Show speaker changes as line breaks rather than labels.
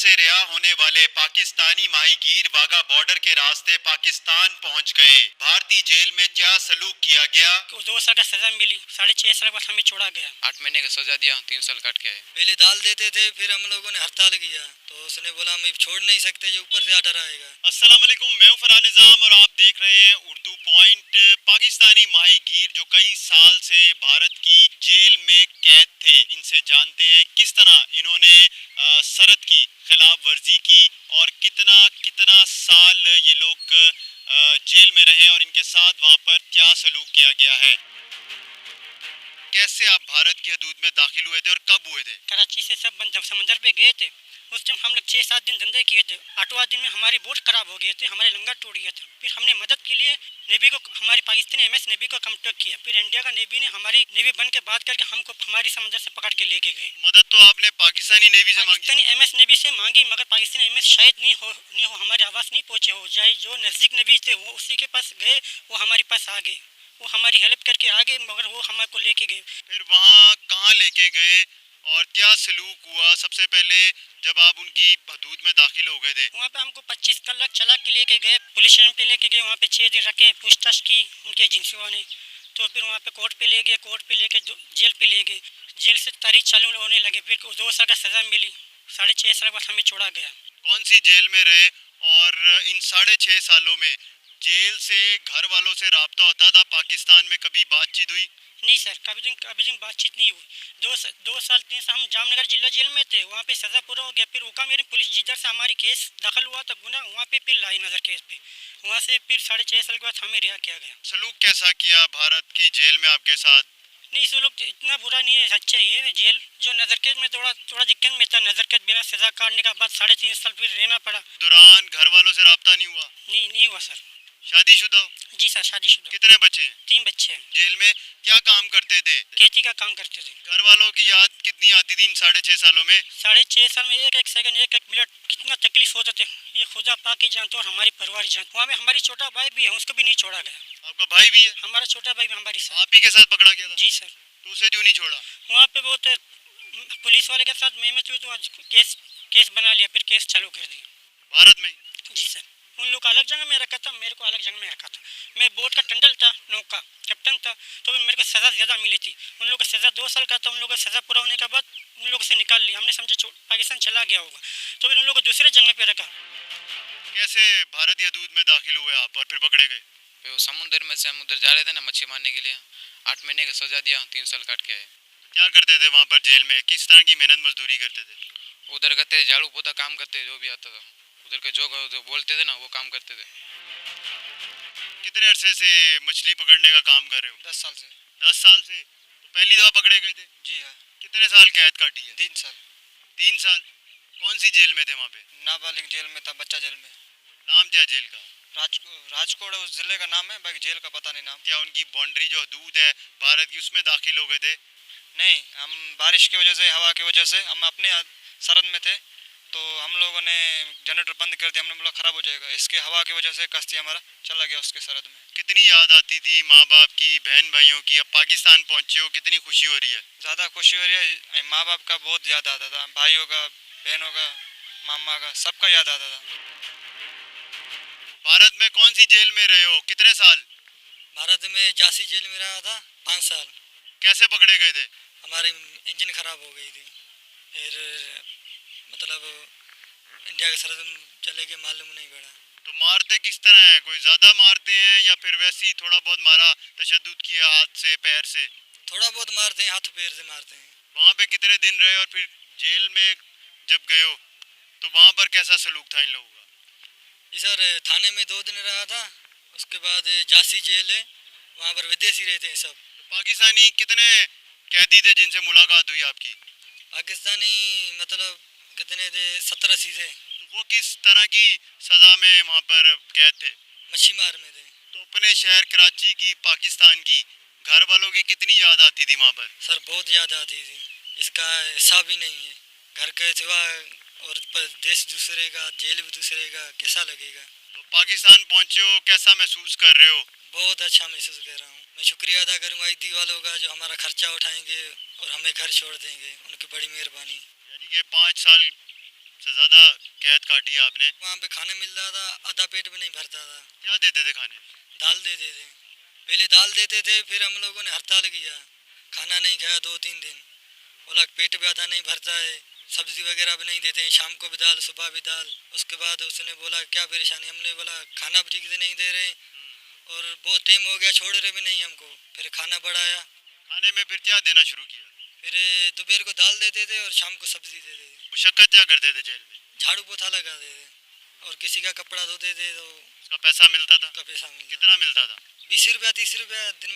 से रिहा होने वाले पाकिस्तानी माहीगीर वाघा बॉर्डर के रास्ते पाकिस्तान पहुंच गए। भारतीय जेल में क्या सलूक किया गया?
2 साल का सजा मिली, 6.5 साल बाद हमें छोड़ा गया।
8 महीने का सजा दिया, 3 साल काट के आए।
पहले दाल देते थे, फिर हम लोगों ने हड़ताल किया तो उसने बोला हम छोड़ नहीं सकते, ये ऊपर से आर्डर आएगा।
अस्सलाम वालेकुम, मैं हूं फरहान निज़ाम और आप देख रहे हैं उर्दू पॉइंट। पाकिस्तानी माहीगीर जो कई साल से भारत की जेल में कैद थे, इनसे जानते हैं किस तरह इन्होंने शरत की खिलाफ वर्जी की और कितना कितना साल ये लोग जेल में रहे और इनके साथ वहाँ पर क्या सलूक किया गया है। कैसे आप भारत की हदूद में दाखिल हुए थे और कब हुए थे?
कराची से सब जब समंदर पे गए थे उस टाइम हम लोग 6-7 दिन धंधे किए थे। 8वां दिन में हमारी बोट खराब हो गए थे, हमारे लंगर टूट गया था। फिर हमने मदद के लिए नेवी को, हमारी पाकिस्तानी एमएस नेवी को कांटेक्ट किया। फिर इंडिया का नेवी ने हमारी नेवी बन के बात करके हमको हमारी समंदर से पकड़ के लेके गए।
मदद तो आपने पाकिस्तानी नेवी से मांगी?
पाकिस्तानी एमएस नेवी से मांगी, मगर पाकिस्तानी एमएस शायद नहीं हो हमारी आवाज़ नहीं पहुँचे हो जाए। जो नज़दीक नेवी थे वो उसी के पास गए, वो हमारे पास आ गए, वो हमारी हेल्प करके आ गए, मगर वो हमको लेके गए।
फिर वहाँ कहाँ लेके गए और क्या सलूक हुआ? सबसे पहले जब आप उनकी हदूद में दाखिल हो गए थे,
वहाँ पे हमको 25 कलाक चला के लेके गए, पुलिस स्टेशन पे लेके गए। वहाँ पे 6 दिन रखे, पूछताछ की उनके एजेंसियों ने। तो फिर वहाँ पे कोर्ट पे ले गए, कोर्ट पे लेके जेल पे ले गए। जेल से तारीख चालू होने लगे। फिर 2 साल का सज़ा मिली, 6.5 साल बाद हमें छोड़ा गया।
कौन सी जेल में रहे और इन 6.5 सालों में जेल से घर वालों से राब्ता होता था? पाकिस्तान में कभी बातचीत हुई?
नहीं सर, कभी दिन बातचीत नहीं हुई। 2 साल 3 साल हम जामनगर जिला जेल में थे, वहाँ पे सज़ा पूरा हो गया। फिर उका मेरी पुलिस जिधर से हमारी केस दाखिल हुआ था गुना, वहाँ पे फिर लाई नज़र केस पे। वहाँ से फिर 6.5 साल के बाद हमें रिहा किया गया।
सलूक कैसा किया भारत की जेल में आपके साथ?
नहीं, सलूक इतना बुरा नहीं है, अच्छा ही है जेल। जो नज़र कैद में थोड़ा दिक्कत में था, नज़र कैद बिना सज़ा काटने का बाद 3.5 साल फिर रहना पड़ा।
दौरान घर वालों से राब्ता नहीं हुआ?
नहीं हुआ सर।
शादीशुदा हो?
जी सर, शादीशुदा।
कितने बच्चे हैं?
3 बच्चे हैं।
जेल में क्या काम करते थे?
खेती का काम करते थे।
घर वालों की याद कितनी आती थी इन 6.5 सालों में?
6.5 साल में एक सेकंड, एक मिनट कितना तकलीफ होते थे, ये खुदा पाक ही जानते और हमारी परिवार जानते। वहाँ में हमारी छोटा भाई भी है, उसको भी नहीं छोड़ा गया।
आपका भाई भी है?
हमारा छोटा भाई भी हमारी साथ।
आप ही के साथ पकड़ा गया था?
जी सर।
तो उसे क्यों नहीं छोड़ा?
वहाँ पे बहुत पुलिस वाले के साथ मैं तो आज केस बना लिया, फिर केस चालू कर दिया
भारत में?
जी सर। उन लोग को अलग जगह में रखा था, मेरे को अलग जगह में रखा था। मैं बोट का टंडल था, नौका कैप्टन था, तो मेरे को सज़ा ज़्यादा मिली थी। उन लोगों को सज़ा 2 साल का था। उन लोगों का सज़ा पूरा होने के बाद उन लोगों से निकाल लिया। हमने समझे पाकिस्तान चला गया होगा, तो फिर उन लोगों को दूसरे जगह पे रखा।
कैसे भारत की हदूद में दाखिल हुए आप और फिर पकड़े गए?
वो समुद्र में से हम उधर जा रहे थे ना मच्छी मारने के लिए। 8 महीने का सजा दिया, 3 साल काट के आए।
क्या करते थे वहाँ पर जेल में? किस तरह की मेहनत मजदूरी करते थे?
उधर करते थे, झाड़ू पोता काम करते, जो भी आता था उधर के जो बोलते थे ना वो काम करते थे।
कितने अरसे से मछली पकड़ने का काम कर रहे हो?
10 साल से।
10 साल से? तो पहली दफा पकड़े गए थे?
जी हाँ।
कितने साल कैद काटी है?
3 साल।
3 साल? कौन सी जेल में थे वहाँ पे?
नाबालिग जेल में था, बच्चा जेल में।
नाम क्या जेल का?
राजकोट उस जिले का नाम है, बाकी जेल का पता नहीं नाम।
क्या उनकी बाउंड्री जो हदूद है भारत की उसमें दाखिल हो गए थे?
नहीं, हम बारिश की वजह से, हवा की वजह से हम अपने सरहद में थे, तो हम लोगों ने जनरेटर बंद कर दिया। हमने बोला ख़राब हो जाएगा, इसके हवा की वजह से कश्ती हमारा चला गया उसके सरहद में।
कितनी याद आती थी माँ बाप की, बहन भाइयों की? अब पाकिस्तान पहुँचे हो, कितनी खुशी हो रही है?
ज़्यादा खुशी हो रही है। माँ बाप का बहुत याद आता था, भाइयों का, बहनों का, मामा का, सबका याद आता था।
भारत में कौन सी जेल में रहे हो? कितने साल?
भारत में झांसी जेल में रहा था 5 साल।
कैसे पकड़े गए थे?
हमारी इंजन ख़राब हो गई थी, फिर मतलब इंडिया के सरहद में चले गए, मालूम नहीं पड़ा।
तो मारते किस तरह है? कोई ज़्यादा मारते हैं या फिर वैसे ही थोड़ा बहुत मारा, तशद्दुद किया हाथ से पैर से?
थोड़ा बहुत मारते हैं, हाथ पैर से मारते हैं।
वहाँ पे कितने दिन रहे और फिर जेल में जब गए हो तो वहाँ पर कैसा सलूक था इन लोगों का?
जी सर, थाने में 2 दिन रहा था, उसके बाद झांसी जेल है, वहाँ पर विदेशी रहते हैं सब।
तो पाकिस्तानी कितने कैदी थे जिनसे मुलाकात हुई आपकी?
पाकिस्तानी मतलब कितने थे, 70-80 थे।
तो वो किस तरह की सज़ा में वहाँ पर कैद थे?
मच्छी मार में थे।
तो अपने शहर कराची की, पाकिस्तान की, घर वालों की कितनी याद आती थी वहाँ पर?
सर बहुत याद आती थी, इसका हिसाब ही नहीं है। घर के सिवा और देश दूसरे का, जेल भी दूसरे का, कैसा लगेगा?
तो पाकिस्तान पहुँचे हो, कैसा महसूस कर रहे हो?
बहुत अच्छा महसूस कर रहा हूँ। मैं शुक्रिया अदा करूँगा ईदी वालों का जो हमारा खर्चा उठाएंगे और हमें घर छोड़ देंगे, उनकी बड़ी मेहरबानी।
यानी कि 5 साल ज़्यादा कैद काटी है आपने।
वहाँ पे खाना मिल रहा था, आधा पेट भी नहीं भरता था।
क्या देते थे खाने में?
दाल देते थे, पहले दाल देते थे, फिर हम लोगों ने हड़ताल किया, खाना नहीं खाया 2-3 दिन। बोला पेट भी आधा नहीं भरता है, सब्जी वगैरह भी नहीं देते हैं, शाम को भी दाल, सुबह भी दाल। उसके बाद उसने बोला क्या परेशानी, हमने बोला खाना भी ठीक से नहीं दे रहे और बहुत टाइम हो गया, छोड़ रहे भी नहीं हमको। फिर खाना बढ़ाया,
खाने में फिर क्या देना शुरू किया?
फिर दोपहर को दाल देते थे और शाम को सब्जी देते थे।
मुशक्कत क्या करते थे जेल में?
झाड़ू पोछा लगाते थे और किसी का कपड़ा धोते थे तो
उसका पैसा मिलता था?
उसका पैसा मिलता।
कितना मिलता था?
20 रुपया 30 रुपया दिन में।